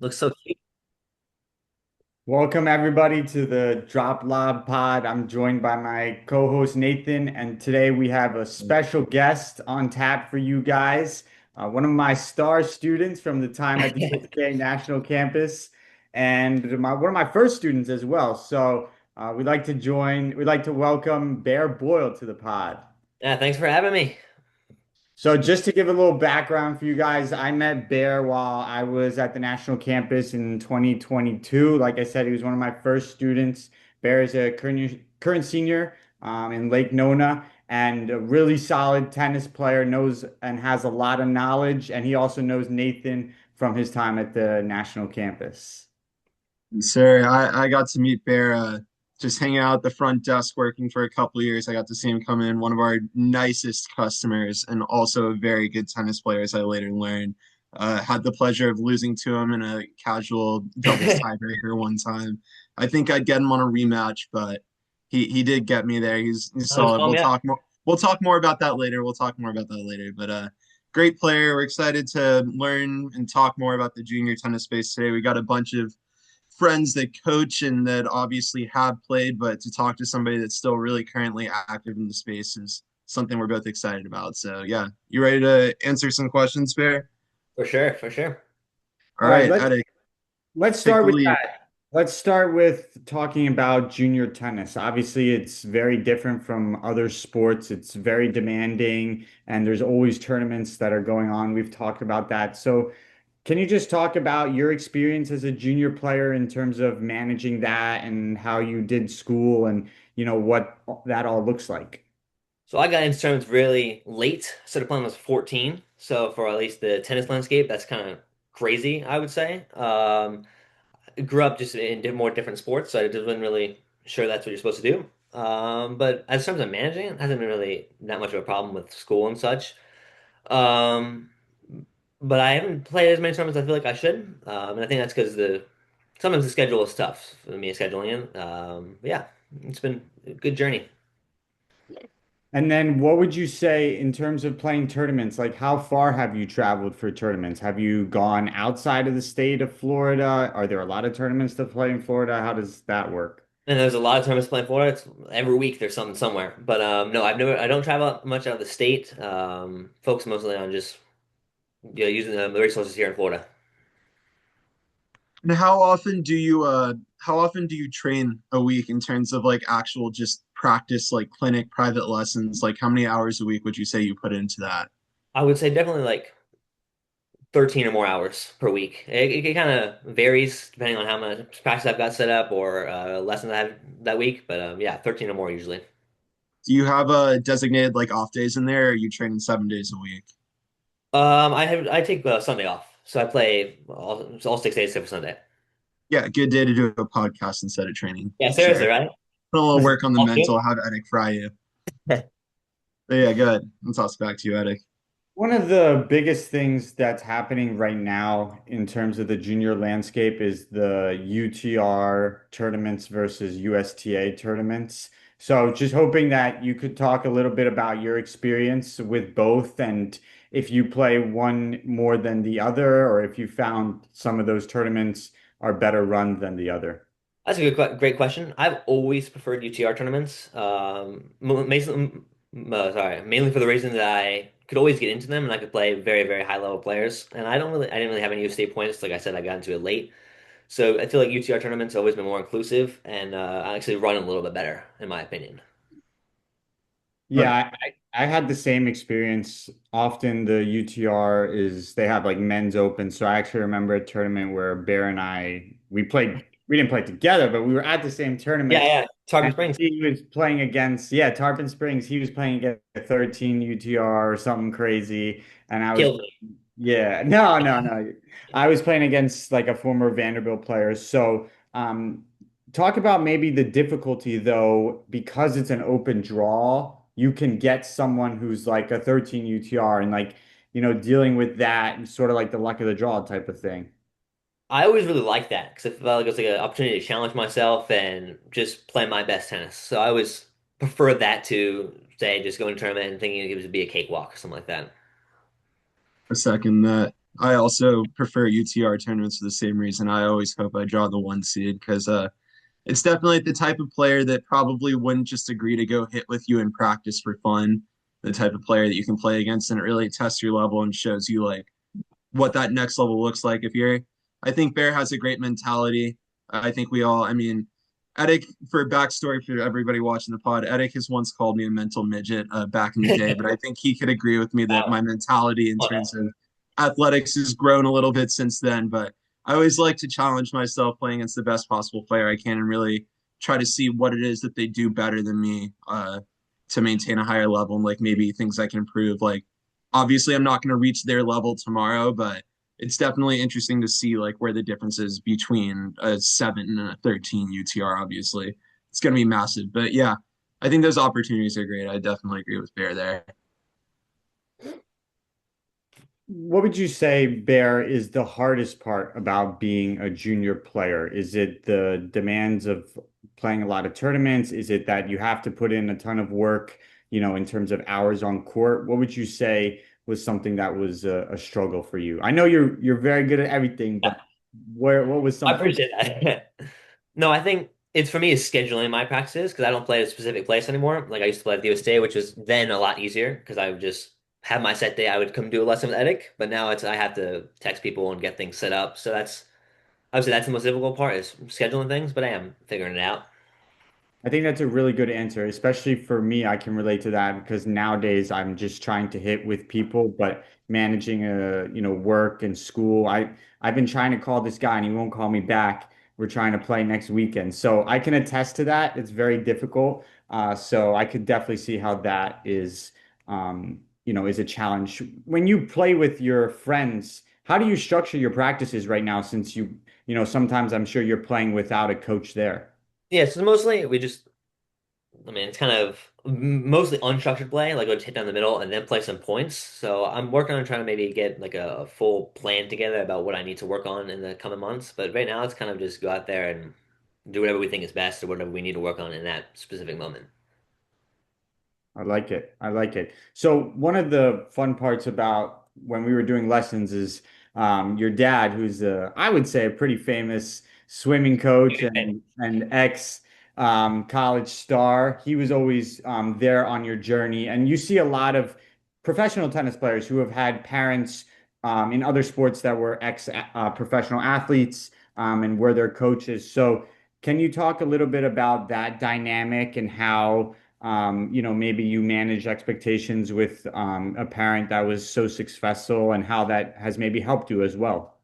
Looks so cute. Welcome everybody to the Drop Lob Pod. I'm joined by my co-host Nathan, and today we have a special guest on tap for you guys. One of my star students from the time at the USK National Campus, and one of my first students as well. So we'd like to welcome Bear Boyle to the pod. Yeah, thanks for having me. So just to give a little background for you guys, I met Bear while I was at the national campus in 2022. Like I said, he was one of my first students. Bear is a current senior in Lake Nona and a really solid tennis player, knows and has a lot of knowledge. And he also knows Nathan from his time at the national campus. Sir, I got to meet Bear just hanging out at the front desk working for a couple of years. I got to see him come in, one of our nicest customers and also a very good tennis player, as I later learned. Had the pleasure of losing to him in a casual doubles tiebreaker one time. I think I'd get him on a rematch, but he did get me there. He's I'll just solid. call me up. We'll talk more about that later. We'll talk more about that later. But great player. We're excited to learn and talk more about the junior tennis space today. We got a bunch of friends that coach and that obviously have played, but to talk to somebody that's still really currently active in the space is something we're both excited about. So yeah, you ready to answer some questions, Bear? For sure, for sure. All All right, right, Eddie, let's take start the with lead. that. Let's start with talking about junior tennis. Obviously, it's very different from other sports. It's very demanding, and there's always tournaments that are going on. We've talked about that. So, can you just talk about your experience as a junior player in terms of managing that and how you did school and, what that all looks like? So I got into tournaments really late. Started playing when I was 14. So for at least the tennis landscape, that's kind of crazy, I would say. I grew up just in more different sports, so I just wasn't really sure that's what you're supposed to do. But as terms of managing it, hasn't been really that much of a problem with school and such. Um, but I haven't played as many tournaments as I feel like I should. And I think that's because the sometimes the schedule is tough for me scheduling in. But yeah, it's been a good journey. And then what would you say in terms of playing tournaments? Like how far have you traveled for tournaments? Have you gone outside of the state of Florida? Are there a lot of tournaments to play in Florida? How does that work? And there's a lot of tournaments playing Florida. It's, every week there's something somewhere. But no, I don't travel much out of the state. Focus mostly on just using the resources here in Florida. And how often do you train a week in terms of like actual just practice, like clinic, private lessons? Like how many hours a week would you say you put into that? I would say definitely like 13 or more hours per week. It kind of varies depending on how much practice I've got set up or lessons I have that week. But yeah, 13 or more usually. Do you have a designated like off days in there, or are you training 7 days a week? I take Sunday off, so I play all 6 days except for Sunday. Yeah, good day to do a podcast instead of training Yeah, for seriously, sure. right? Put a little work on the All good. mental, have Edic fry you. But yeah, good. Let's toss it back to you, Edic. One of the biggest things that's happening right now in terms of the junior landscape is the UTR tournaments versus USTA tournaments. So just hoping that you could talk a little bit about your experience with both and if you play one more than the other, or if you found some of those tournaments are better run than the other. That's a great question. I've always preferred UTR tournaments. Mainly for the reason that I could always get into them and I could play very, very high level players. And I didn't really have any U.S. points. Like I said, I got into it late. So I feel like UTR tournaments have always been more inclusive and I actually run a little bit better, in my opinion. Right. Yeah, I had the same experience. Often the UTR is they have like men's open. So I actually remember a tournament where Bear and we didn't play together, but we were at the same Yeah, tournament yeah. Tarpon and Springs he was playing against, yeah, Tarpon Springs. He was playing against a 13 UTR or something crazy. And I was, killed me. yeah, no. I was playing against like a former Vanderbilt player. So, talk about maybe the difficulty though, because it's an open draw, you can get someone who's like a 13 UTR and like, dealing with that and sort of like the luck of the draw type of thing. I always really liked that because I felt like it was like an opportunity to challenge myself and just play my best tennis. So I always prefer that to say just going to a tournament and thinking it would be a cakewalk or something like that. A second that. I also prefer UTR tournaments for the same reason. I always hope I draw the one seed because it's definitely the type of player that probably wouldn't just agree to go hit with you in practice for fun. The type of player that you can play against, and it really tests your level and shows you like what that next level looks like. If you're, I think Bear has a great mentality. I think we all, I mean, Edic, for backstory for everybody watching the pod, Edic has once called me a mental midget back in the day, but I think he could agree with me that Wow. my mentality in Well, terms of athletics has grown a little bit since then. But I always like to challenge myself playing against the best possible player I can and really try to see what it is that they do better than me to maintain a higher level and like maybe things I can improve. Like obviously I'm not going to reach their level tomorrow, but it's definitely interesting to see like where the difference is between a 7 and a 13 UTR. Obviously it's going to be massive, but yeah, I think those opportunities are great. I definitely agree with Bear there. What would you say, Bear, is the hardest part about being a junior player? Is it the demands of playing a lot of tournaments? Is it that you have to put in a ton of work, in terms of hours on court? What would you say was something that was a struggle for you? I know you're very good at everything, but what was I something? appreciate that. No, I think it's for me is scheduling my practices because I don't play at a specific place anymore. Like I used to play at the USDA, which was then a lot easier because I would just have my set day. I would come do a lesson with Edic, but now it's I have to text people and get things set up. So that's I would say that's the most difficult part is scheduling things, but I am figuring it out. I think that's a really good answer, especially for me. I can relate to that because nowadays I'm just trying to hit with people, but managing work and school. I've been trying to call this guy and he won't call me back. We're trying to play next weekend. So I can attest to that. It's very difficult. So I could definitely see how that is a challenge. When you play with your friends, how do you structure your practices right now since sometimes I'm sure you're playing without a coach there? Yeah, so mostly we just I mean, it's kind of mostly unstructured play, like we'll just hit down the middle and then play some points. So I'm working on trying to maybe get like a full plan together about what I need to work on in the coming months. But right now, it's kind of just go out there and do whatever we think is best or whatever we need to work on in that specific moment. I like it. I like it. So one of the fun parts about when we were doing lessons is your dad, who's I would say a pretty famous swimming coach and ex college star. He was always there on your journey, and you see a lot of professional tennis players who have had parents in other sports that were ex professional athletes and were their coaches. So can you talk a little bit about that dynamic and how? Maybe you manage expectations with a parent that was so successful and how that has maybe helped you as well.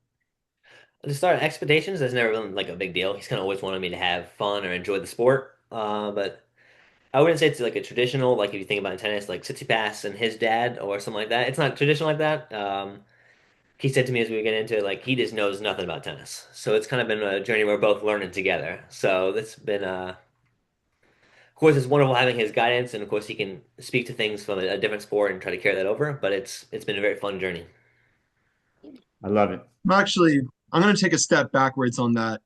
To start expectations, that's never been like a big deal. He's kind of always wanted me to have fun or enjoy the sport. But I wouldn't say it's like a traditional, like if you think about in tennis, like Tsitsipas and his dad or something like that. It's not traditional like that. He said to me as we were getting into it, like he just knows nothing about tennis. So it's kind of been a journey we're both learning together. So that's been, of course, it's wonderful having his guidance, and of course, he can speak to things from a different sport and try to carry that over. But it's been a very fun journey. I love it. I'm actually, I'm going to take a step backwards on that.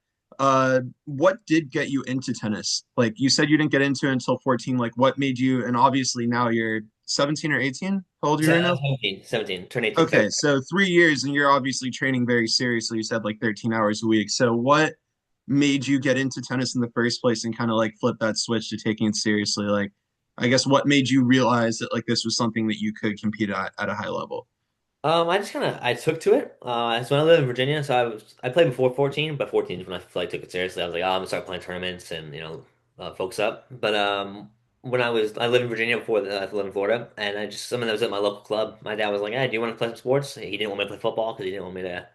What did get you into tennis? Like you said, you didn't get into it until 14. Like what made you, and obviously now you're 17 or 18? How old are you right now? 17, turn 18 February. Okay, so 3 years and you're obviously training very seriously. You said like 13 hours a week. So what made you get into tennis in the first place and kind of like flip that switch to taking it seriously? Like, I guess what made you realize that like this was something that you could compete at a high level? I just kind of I took to it. So when I lived in Virginia, so I played before 14, but 14 is when I like took it seriously. I was like, oh, I'm gonna start playing tournaments and focus up. But when I lived in Virginia before I lived in Florida, and I just someone that was at my local club. My dad was like, hey, do you want to play some sports? He didn't want me to play football because he didn't want me to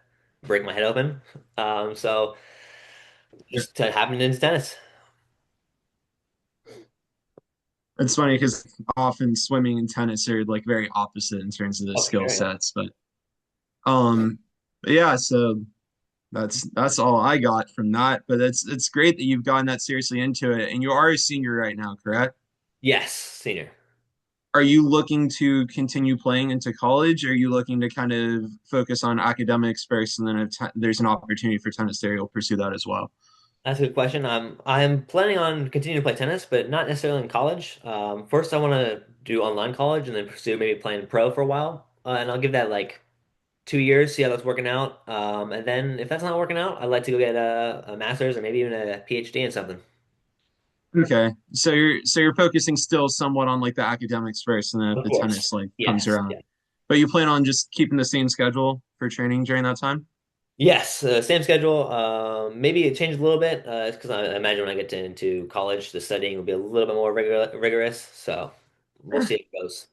break my head open. So just happened into tennis. It's funny because often swimming and tennis are like very opposite in terms of the Oh, for skill sure, yeah. sets, um, but yeah, so that's all I got from that. But it's great that you've gotten that seriously into it, and you are a senior right now, correct? Yes, senior. Are you looking to continue playing into college? Or are you looking to kind of focus on academics first, and then if there's an opportunity for tennis there, you'll pursue that as well? That's a good question. I'm planning on continuing to play tennis, but not necessarily in college. First, I want to do online college and then pursue maybe playing pro for a while. And I'll give that like 2 years, see how that's working out. And then if that's not working out, I'd like to go get a master's or maybe even a PhD in something. Okay. So you're focusing still somewhat on like the academics first, and then if Of the course. tennis like comes Yes. around. Yeah. But you plan on just keeping the same schedule for training during that time? Yes. Same schedule. Maybe it changed a little bit because I imagine when I get into college, the studying will be a little bit more rigorous. So we'll Eh, see how it goes.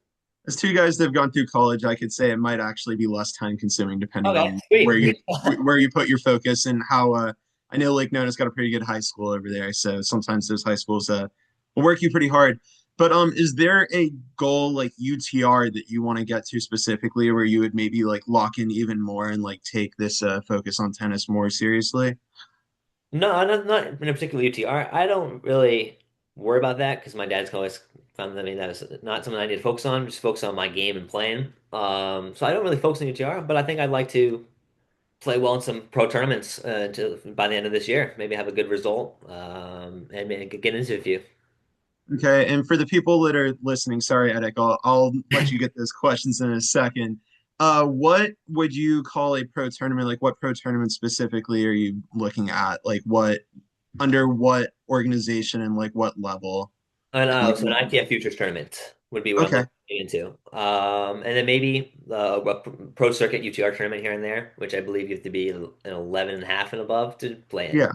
as two guys that have gone through college, I could say it might actually be less time consuming depending Okay. on where Sweet. you put your focus and how I know Lake Nona's got a pretty good high school over there, so sometimes those high schools will work you pretty hard. But is there a goal like UTR that you want to get to specifically where you would maybe like lock in even more and like take this focus on tennis more seriously? No, not in a particular UTR. I don't really worry about that because my dad's always found that that is not something I need to focus on. Just focus on my game and playing. So I don't really focus on UTR, but I think I'd like to play well in some pro tournaments by the end of this year. Maybe have a good result and maybe get into a few. Okay, and for the people that are listening, sorry, Edek, I'll let you get those questions in a second. What would you call a pro tournament? Like, what pro tournament specifically are you looking at? Like, what under what organization and like what level? And And like, so an ITF Futures tournament would be what I'm okay, looking into. And then maybe a pro circuit UTR tournament here and there, which I believe you have to be an 11 and a half and above to play in. yeah,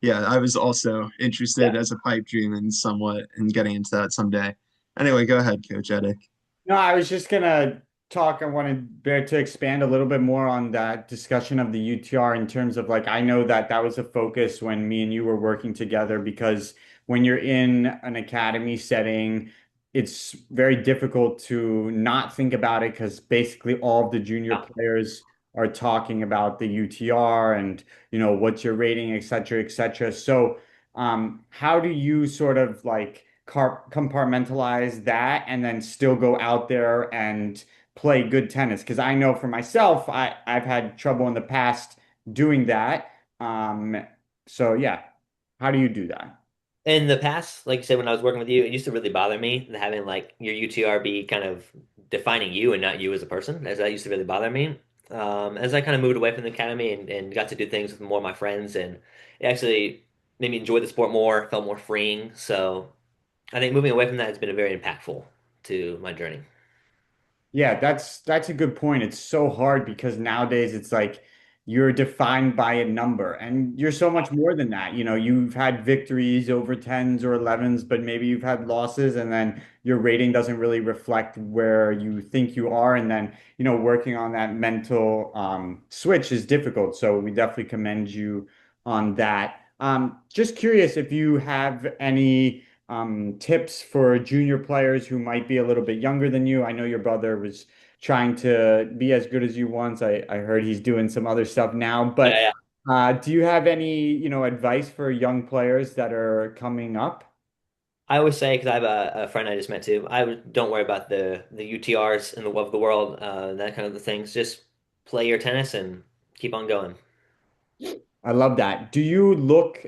yeah. I was also interested as a pipe dream and somewhat in getting into that someday. Anyway, go ahead, Coach Edek. No, I was just gonna talk. I wanted Bear to expand a little bit more on that discussion of the UTR in terms of like I know that that was a focus when me and you were working together because when you're in an academy setting, it's very difficult to not think about it because basically all of the junior Yeah. players are talking about the UTR and what's your rating, et cetera, et cetera. So how do you sort of like compartmentalize that and then still go out there and play good tennis? Because I know for myself, I've had trouble in the past doing that. So yeah, how do you do that? In the past, like I said, when I was working with you, it used to really bother me having like your UTR be kind of defining you and not you as a person, as that used to really bother me. As I kind of moved away from the academy and got to do things with more of my friends, and it actually made me enjoy the sport more, felt more freeing. So I think moving away from that has been very impactful to my journey. Yeah, that's a good point. It's so hard because nowadays it's like you're defined by a number and you're so much more than that. You've had victories over 10s or 11s, but maybe you've had losses and then your rating doesn't really reflect where you think you are. And then, working on that mental switch is difficult. So we definitely commend you on that. Just curious if you have any tips for junior players who might be a little bit younger than you. I know your brother was trying to be as good as you once. I heard he's doing some other stuff now, Yeah, but yeah. do you have any, advice for young players that are coming up? I always say because I have a friend I just met too. Don't worry about the UTRs and the of the world, that kind of the things. Just play your tennis and keep on going. I love that. Do you look,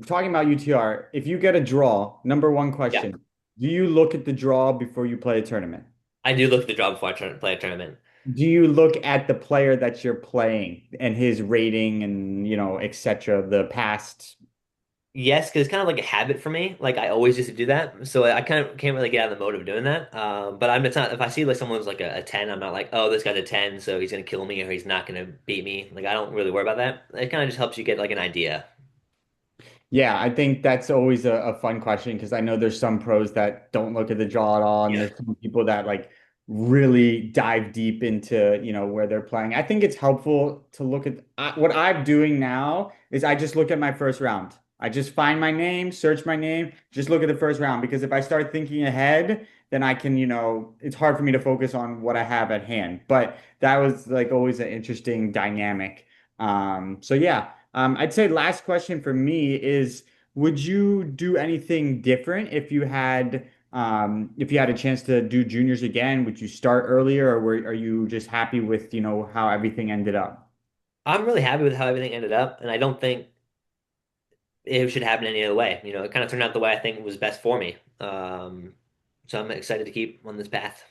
talking about UTR, if you get a draw, number one Yeah. question, do you look at the draw before you play a tournament? I do look at the draw before I try to play a tournament. Do you look at the player that you're playing and his rating and, et cetera, the past? Yes, because it's kind of like a habit for me. Like I always used to do that, so I kind of can't really get out of the mode of doing that. But it's not if I see like someone's like a 10, I'm not like, oh, this guy's a 10, so he's gonna kill me or he's not gonna beat me. Like I don't really worry about that. It kind of just helps you get like an idea. Yeah, I think that's always a fun question because I know there's some pros that don't look at the draw at all, and Yeah. there's some people that like really dive deep into, where they're playing. I think it's helpful to look at what I'm doing now is I just look at my first round. I just find my name, search my name, just look at the first round because if I start thinking ahead, then I can, it's hard for me to focus on what I have at hand. But that was like always an interesting dynamic. So yeah. I'd say last question for me is, would you do anything different if you had a chance to do juniors again? Would you start earlier, or are you just happy with, how everything ended up? I'm really happy with how everything ended up, and I don't think it should happen any other way. It kind of turned out the way I think was best for me. So I'm excited to keep on this path.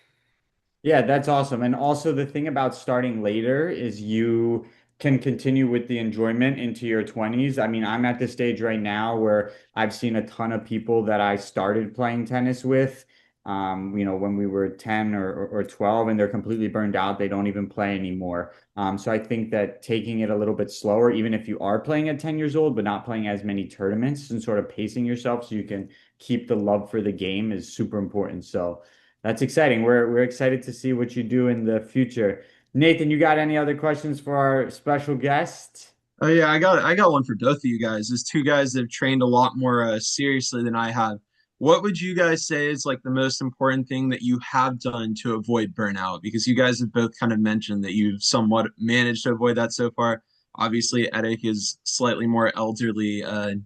Yeah, that's awesome. And also the thing about starting later is you can continue with the enjoyment into your 20s. I mean, I'm at this stage right now where I've seen a ton of people that I started playing tennis with, when we were 10 or 12, and they're completely burned out. They don't even play anymore. So I think that taking it a little bit slower, even if you are playing at 10 years old, but not playing as many tournaments and sort of pacing yourself so you can keep the love for the game is super important. So that's exciting. We're excited to see what you do in the future. Nathan, you got any other questions for our special guest? Oh yeah, I got one for both of you guys. As two guys that have trained a lot more seriously than I have, what would you guys say is like the most important thing that you have done to avoid burnout? Because you guys have both kind of mentioned that you've somewhat managed to avoid that so far. Obviously, Eric is slightly more elderly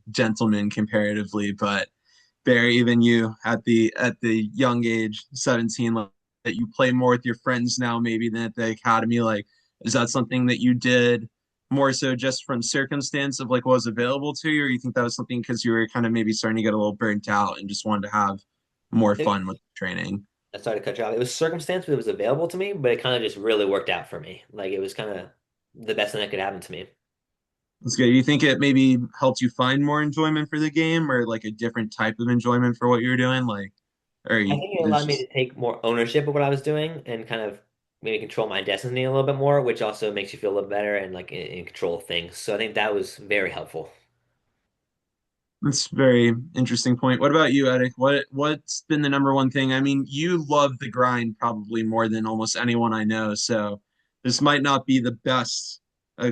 gentleman comparatively, but Barry, even you at the young age, 17, like, that you play more with your friends now maybe than at the academy, like is that something that you did more so just from circumstance of like what was available to you, or you think that was something because you were kind of maybe starting to get a little burnt out and just wanted to have more fun with training? I started to cut you off. It was circumstance, but it was available to me, but it kind of just really worked out for me. Like it was kind of the best thing that could happen to me. That's good. You think it maybe helped you find more enjoyment for the game or like a different type of enjoyment for what you were doing? Like, or I you, think it it's allowed me just to take more ownership of what I was doing and kind of maybe control my destiny a little bit more, which also makes you feel a little better and like in control of things. So I think that was very helpful. That's a very interesting point. What about you, Eric? What's been the number one thing? I mean, you love the grind probably more than almost anyone I know. So this might not be the best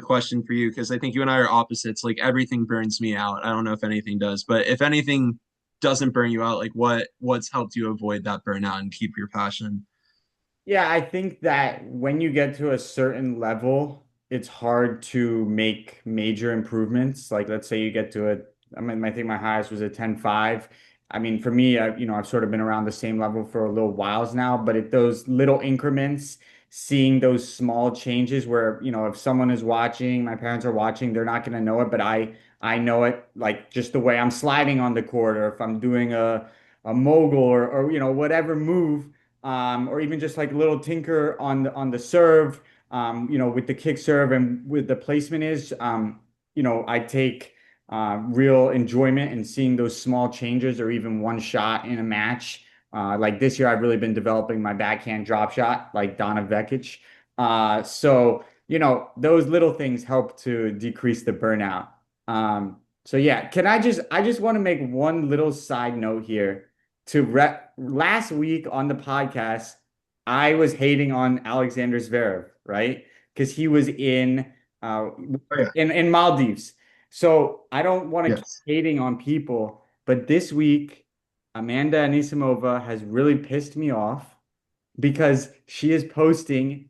question for you because I think you and I are opposites. Like everything burns me out. I don't know if anything does, but if anything doesn't burn you out, like what's helped you avoid that burnout and keep your passion? Yeah, I think that when you get to a certain level, it's hard to make major improvements. Like let's say you get to I mean, I think my highest was a 10.5. I mean, for me, I've sort of been around the same level for a little whiles now, but those little increments, seeing those small changes where, if someone is watching, my parents are watching, they're not going to know it, but I know it like just the way I'm sliding on the court or if I'm doing a mogul or whatever move, or even just like a little tinker on the serve, with the kick serve and with the placement is, I take real enjoyment in seeing those small changes or even one shot in a match. Like this year, I've really been developing my backhand drop shot, like Donna Vekic. So those little things help to decrease the burnout. So yeah, I just want to make one little side note here last week on the podcast, I was hating on Alexander Zverev, right? Because he was uh Oh yeah. in Maldives. So I don't want to keep Yes. hating on people, but this week Amanda Anisimova has really pissed me off because she is posting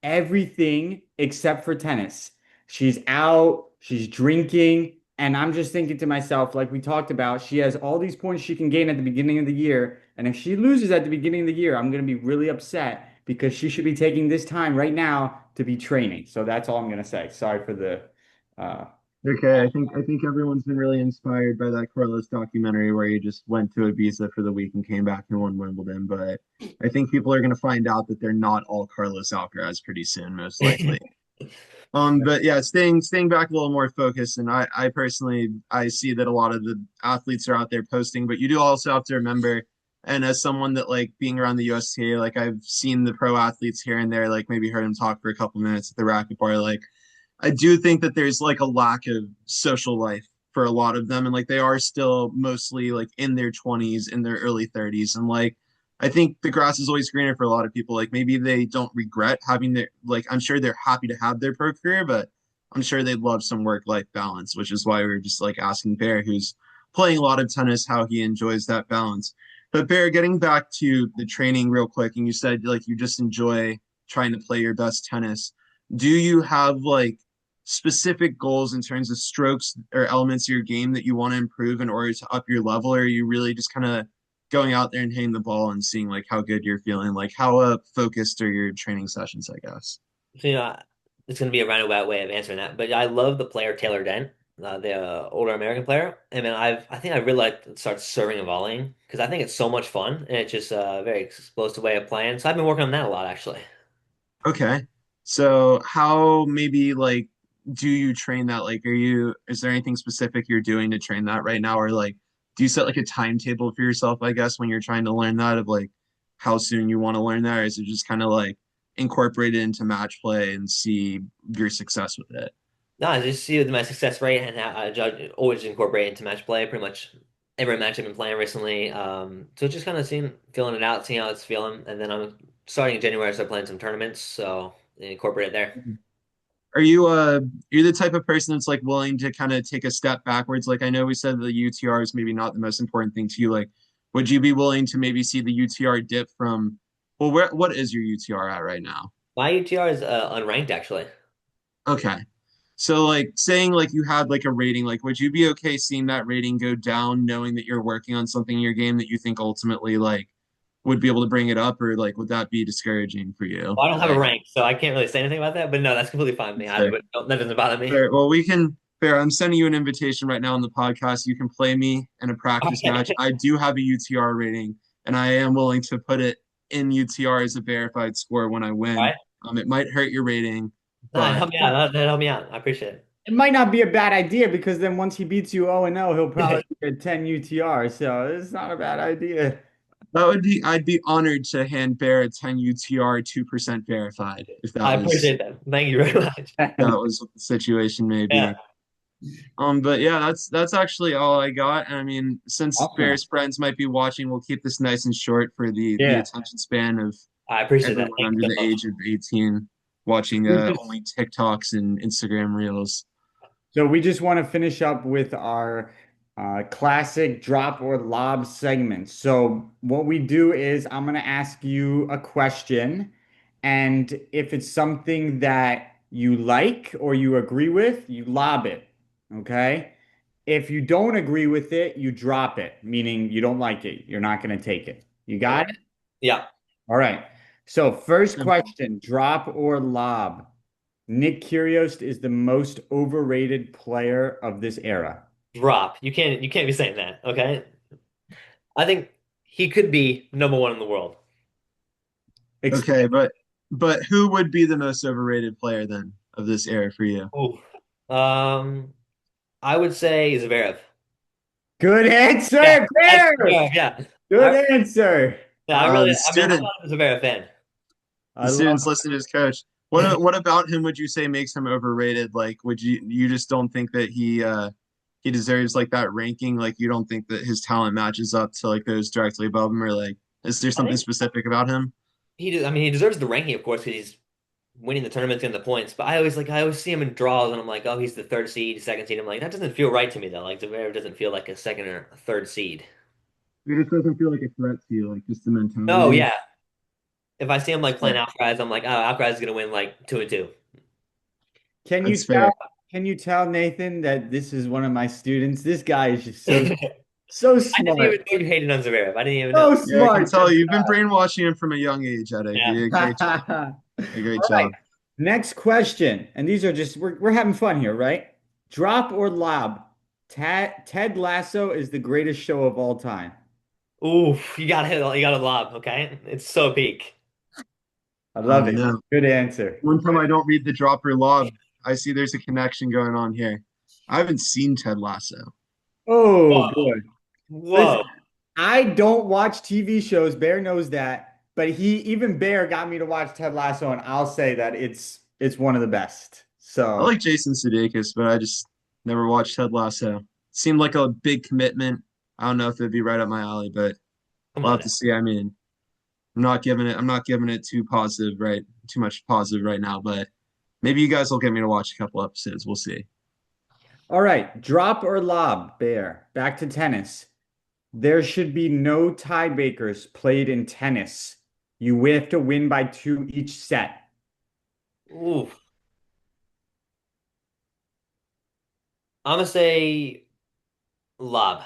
everything except for tennis. She's out, she's drinking, and I'm just thinking to myself, like we talked about, she has all these points she can gain at the beginning of the year. And if she loses at the beginning of the year, I'm going to be really upset because she should be taking this time right now to be training. So that's all I'm going to say. Sorry for the uh Okay, I think everyone's been really inspired by that Carlos documentary where he just went to Ibiza for the week and came back and won Wimbledon. But I think people are going to find out that they're not all Carlos Alcaraz pretty soon, most likely. But yeah, staying back a little more focused, and I personally I see that a lot of the athletes are out there posting, but you do also have to remember, and as someone that like being around the USTA, like I've seen the pro athletes here and there, like maybe heard them talk for a couple minutes at the racket bar, like I do think that there's like a lack of social life for a lot of them, and like they are still mostly like in their 20s, in their early 30s, and like I think the grass is always greener for a lot of people. Like maybe they don't regret having their like I'm sure they're happy to have their pro career, but I'm sure they'd love some work-life balance, which is why we are just like asking Bear, who's playing a lot of tennis, how he enjoys that balance. But Bear, getting back to the training real quick, and you said like you just enjoy trying to play your best tennis. Do you have like specific goals in terms of strokes or elements of your game that you want to improve in order to up your level? Or are you really just kind of going out there and hitting the ball and seeing like how good you're feeling? Like how focused are your training sessions, I guess? So, it's going to be a roundabout way of answering that, but I love the player Taylor Dent. the older American player. And then I think I really like to start serving and volleying because I think it's so much fun and it's just a very explosive way of playing. So I've been working on that a lot actually. Okay. So how maybe like do you train that? Like, is there anything specific you're doing to train that right now? Or like, do you set like a timetable for yourself, I guess, when you're trying to learn that of like how soon you want to learn that? Or is it just kind of like incorporate it into match play and see your success with it? No, I just see my success rate and how I judge always incorporate into match play. Pretty much every match I've been playing recently. So just kind of feeling it out, seeing how it's feeling, and then I'm starting in January. I start playing some tournaments, so incorporate it there. Are you the type of person that's like willing to kind of take a step backwards? Like I know we said the UTR is maybe not the most important thing to you. Like, would you be willing to maybe see the UTR dip from, well, what is your UTR at right now? My UTR is unranked actually. Okay. So like saying like you had like a rating, like would you be okay seeing that rating go down knowing that you're working on something in your game that you think ultimately like would be able to bring it up, or like would that be discouraging for you? Well, I don't have a Like, rank, so I can't really say anything about that. But no, that's completely fine with me. fair. That doesn't bother me. Fair. Well, we can. Fair. I'm sending you an invitation right now on the podcast. You can play me in a practice match. Okay. I do have a UTR rating, and I am willing to put it in UTR as a verified score when I All win. right. It might hurt your rating, Nah, but help me out. That help me out. I appreciate It might not be a bad idea because then once he beats you 0-0, he'll probably it. get 10 UTR. So it's not a bad idea. that would be. I'd be honored to hand Bear a 10 UTR 2% verified if I appreciate that. Thank you very much. that was what the situation may Yeah. be. But yeah, that's actually all I got. And I mean, since Awesome. Bear's friends might be watching, we'll keep this nice and short for the Yeah. attention span of I appreciate that. everyone Thank under you the so much. age of 18 watching We just only TikToks and Instagram Reels. So we just want to finish up with our classic drop or lob segment. So what we do is I'm going to ask you a question, and if it's something that you like or you agree with, you lob it. Okay? If you don't agree with it, you drop it, meaning you don't like it. You're not going to take it. You All got right. it? Yeah. All right. So first Simple. question, drop or lob? Nick Kyrgios is the most overrated player of this era. Drop. You can't be saying that. Okay. I think he could be number one in the world. Ex Okay, but who would be the most overrated player then of this era for you? Ooh. Um, I would say Zverev. Good Yeah. answer, That's, Bear. yeah. Yeah. Good answer. Yeah, I really. The I'm student, not a Zverev fan. the I love students listen to his coach. What about him would you say makes him overrated? Like, would you just don't think that he deserves like that ranking? Like, you don't think that his talent matches up to like those directly above him, or like, is there I something think specific about him? I mean, he deserves the ranking, of course, because he's winning the tournaments and the points. But I always see him in draws, and I'm like, oh, he's the third seed, second seed. I'm like, that doesn't feel right to me though. Like Zverev doesn't feel like a second or a third seed. It just doesn't feel like a threat to you, like just the Oh mentality. yeah. If I see him like playing Fair. Alcaraz, I'm like, oh, Alcaraz is gonna win like 2-2. Can you That's fair. tell? Can you tell Nathan that this is one of my students? This guy is just so I didn't even smart. know you hated on Zverev. I didn't even know. So Yeah, I can smart. tell you've been brainwashing him from a young age, Eddie. Yeah. You did a great All right. job. Next question. And these are just we're having fun here, right? Drop or lob? Ted Lasso is the greatest show of all time. Oof, you got to lob, okay? It's so peak. I Oh love it. no. Good answer. One time I don't read the dropper log, I see there's a connection going on here. I haven't seen Ted Lasso. Oh, Whoa. good. Listen, Whoa. I don't watch TV shows. Bear knows that, but even Bear got me to watch Ted Lasso, and I'll say that it's one of the best. I So like Jason Sudeikis, but I just never watched Ted Lasso. Seemed like a big commitment. I don't know if it'd be right up my alley, but Come we'll on have now. to see. I mean, I'm not giving it too much positive right now, but maybe you guys will get me to watch a couple episodes. We'll see. all right, drop or lob, Bear. Back to tennis. There should be no tiebreakers played in tennis. You have to win by two each set. Oof. I'm gonna say lob.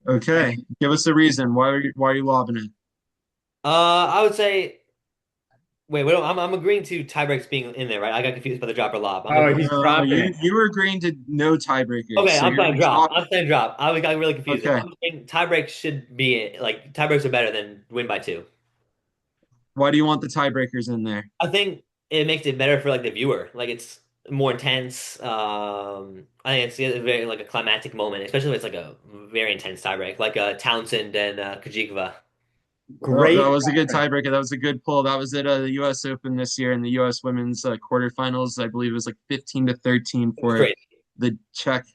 Okay, give us a reason. Why are you lobbing it? I would say Wait, I'm agreeing to tiebreaks being in there, right? I got confused by the drop or lob. I'm Oh, agreeing. he's No, dropping you it. you were agreeing to no tiebreakers, Okay, so I'm you're saying gonna drop. drop. I'm saying drop. Got really confused there. Okay, I'm saying tiebreaks should be like tiebreaks are better than win by two. why do you want the tiebreakers in there? I think it makes it better for like the viewer. Like it's more intense. I think it's a very like a climactic moment, especially if it's like a very intense tiebreak, like Townsend and Kajikova. That Great. was a good tiebreaker. That was a good pull. That was at the U.S. Open this year in the U.S. Women's quarterfinals. I believe it was like 15-13 It's for great. the Czech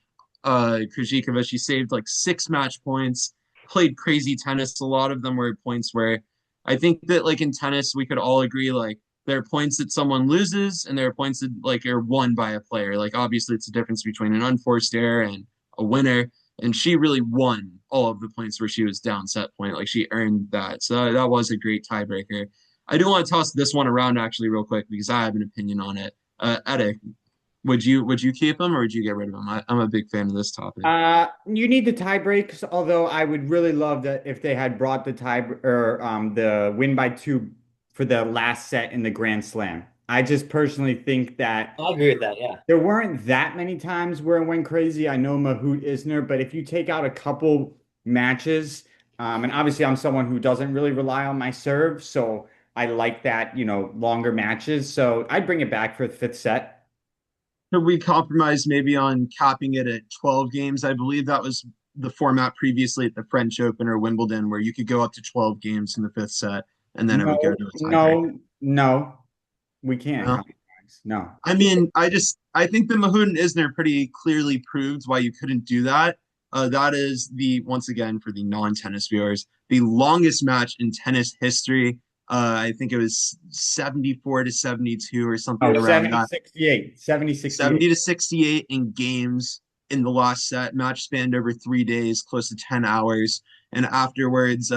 Krejcikova. She saved like six match points, played crazy tennis. A lot of them were points where I think that like in tennis we could all agree like there are points that someone loses and there are points that like are won by a player. Like obviously it's a difference between an unforced error and a winner, and she really won all of the points where she was down set point. Like she earned that. So that was a great tiebreaker. I do want to toss this one around actually real quick because I have an opinion on it. Eddick, would you keep him or would you get rid of him? I'm a big fan of this topic. You need the tie breaks, although I would really love that if they had brought the tie or the win by two for the last set in the Grand Slam. I just personally think that I agree with that. Yeah. there weren't that many times where it went crazy. I know Mahut Isner, but if you take out a couple matches, and obviously I'm someone who doesn't really rely on my serve, so I like that, longer matches. So I'd bring it back for the fifth set. Could we compromise maybe on capping it at 12 games? I believe that was the format previously at the French Open or Wimbledon, where you could go up to 12 games in the fifth set and then it would go No, to a tiebreaker. no, no, we can't No? compromise. No. I mean, I think the Mahood and Isner pretty clearly proved why you couldn't do that. That is the once again for the non-tennis viewers, the longest match in tennis history. I think it was 74-72 or something Oh, around seventy that. sixty eight, 70 68. 70 to 68 in games in the last set. Match spanned over 3 days, close to 10 hours. And afterwards,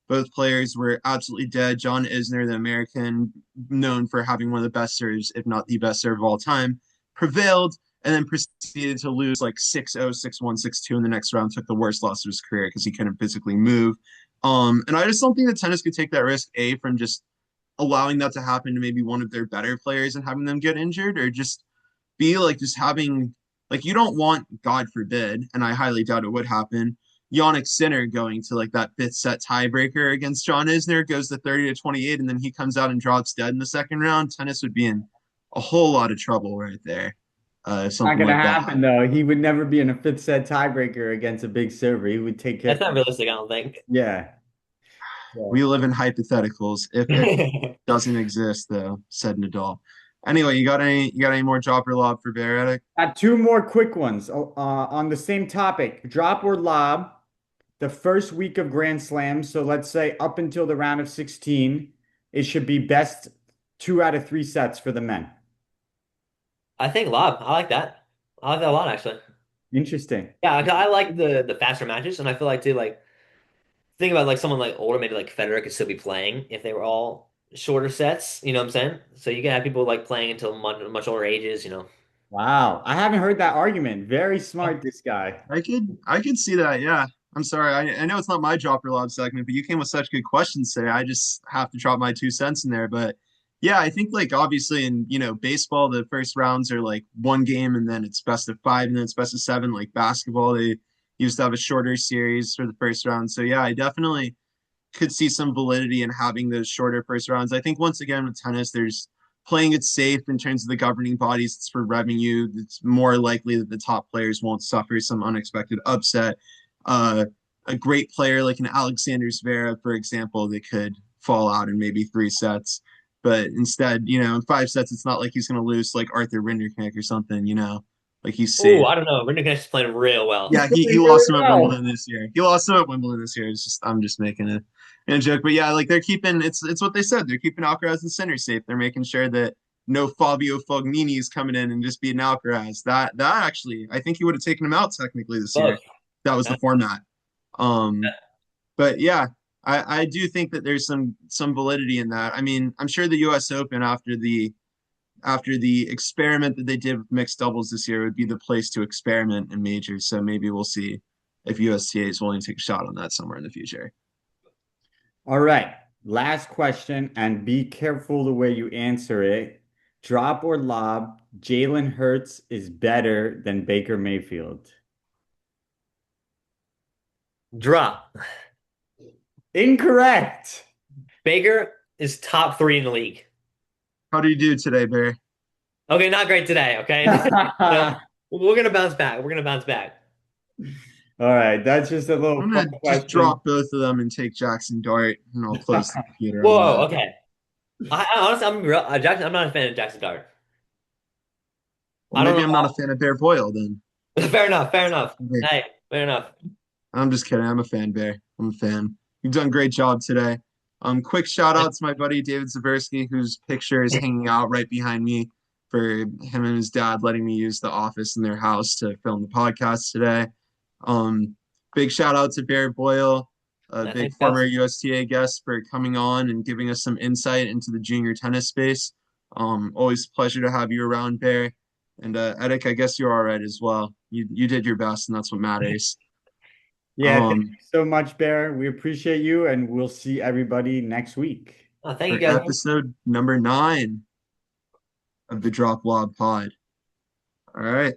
both players were absolutely dead. John Isner, the American, known for having one of the best serves, if not the best serve of all time, prevailed and then proceeded to lose like 6-0, 6-1, 6-2 in the next round. Took the worst loss of his career because he couldn't physically move. And I just don't think that tennis could take that risk, A, from just allowing that to happen to maybe one of their better players and having them get injured, or just be like just having like you don't want, God forbid, and I highly doubt it would happen, Yannick Sinner going to like that fifth set tiebreaker against John Isner, goes to 30-28, and then he comes out and drops dead in the second round. Tennis would be in a whole lot of trouble right there. If Not something gonna like that happen happened. though. He would never be in a fifth set tiebreaker against a big server. He would take That's care. not realistic, I don't think. Yeah. So, We live in hypotheticals. If doesn't exist though, said Nadal. Anyway, you got any more drop or lob for Bear? two more quick ones on the same topic. Drop or lob the first week of Grand Slam. So let's say up until the round of 16, it should be best two out of three sets for the men. I think lob. I like that. I like that a lot, actually. Interesting. Yeah, I like the faster matches, and I feel like too like think about like someone like older, maybe like Federer could still be playing if they were all shorter sets. You know what I'm saying? So you can have people like playing until much older ages. Wow. I haven't heard that argument. Very smart, this guy. I could see that. Yeah. I'm sorry. I know it's not my drop or lob segment, but you came with such good questions today. I just have to drop my 2 cents in there. But yeah, I think like obviously in baseball, the first rounds are like one game and then it's best of five and then it's best of seven. Like basketball, they used to have a shorter series for the first round. So yeah, I definitely could see some validity in having those shorter first rounds. I think once again with tennis, there's playing it safe in terms of the governing bodies. It's for revenue. It's more likely that the top players won't suffer some unexpected upset. Uh, a great player like an Alexander Zverev, for example, that could fall out in maybe 3 sets. But instead, in 5 sets, it's not like he's going to lose like Arthur Rinderknecht or something, like he's Oh, safe. I don't know. Rinderknecht is playing real well. Yeah, he Doing really lost him at well. Wimbledon this year. He lost him at Wimbledon this year. It's just I'm just making a joke, but yeah, like they're keeping it's what they said. They're keeping Alcaraz and center safe. They're making sure that no Fabio Fognini is coming in and just beating Alcaraz. That actually, I think he would have taken him out technically this year. Both. That was the Yeah. format. Um, but yeah, I do think that there's some validity in that. I mean, I'm sure the U.S. Open after the experiment that they did with mixed doubles this year would be the place to experiment in majors. So maybe we'll see if USTA is willing to take a shot on that somewhere in the future. All right. Last question, and be careful the way you answer it. Drop or lob, Jalen Hurts is better than Baker Mayfield. Drop. Incorrect. Baker is top three in the league. How do you do today, Bear? Okay, not great today. Okay, no, we're gonna bounce back. We're gonna bounce back. All right, that's just a little I'm fun gonna just question. drop both of them and take Jackson Dart, and I'll close the computer on Whoa. that. Okay. I honestly, I'm real. Jackson. I'm not a fan of Jackson Dart. Well, I don't maybe I'm not a know. fan of Bear Boyle then. Fair enough. Fair enough. Hey, Hey, fair enough. I'm just kidding. I'm a fan, Bear. I'm a fan. You've done a great job today. Quick shout out to my buddy David Zaversky, whose picture is hanging out right behind me for him and his dad letting me use the office in their house to film the podcast today. Um, Big shout out to Bear Boyle, a big Thanks, former guys. USTA guest, for coming on and giving us some insight into the junior tennis space. Always a pleasure to have you around, Bear. And Edic, I guess you're all right as well. You did your best, and that's what matters. Yeah, thank Um, you so much, Bear. We appreciate you, and we'll see everybody next week. Thank you, for guys. episode number 9 of the Drop Lob Pod. All right.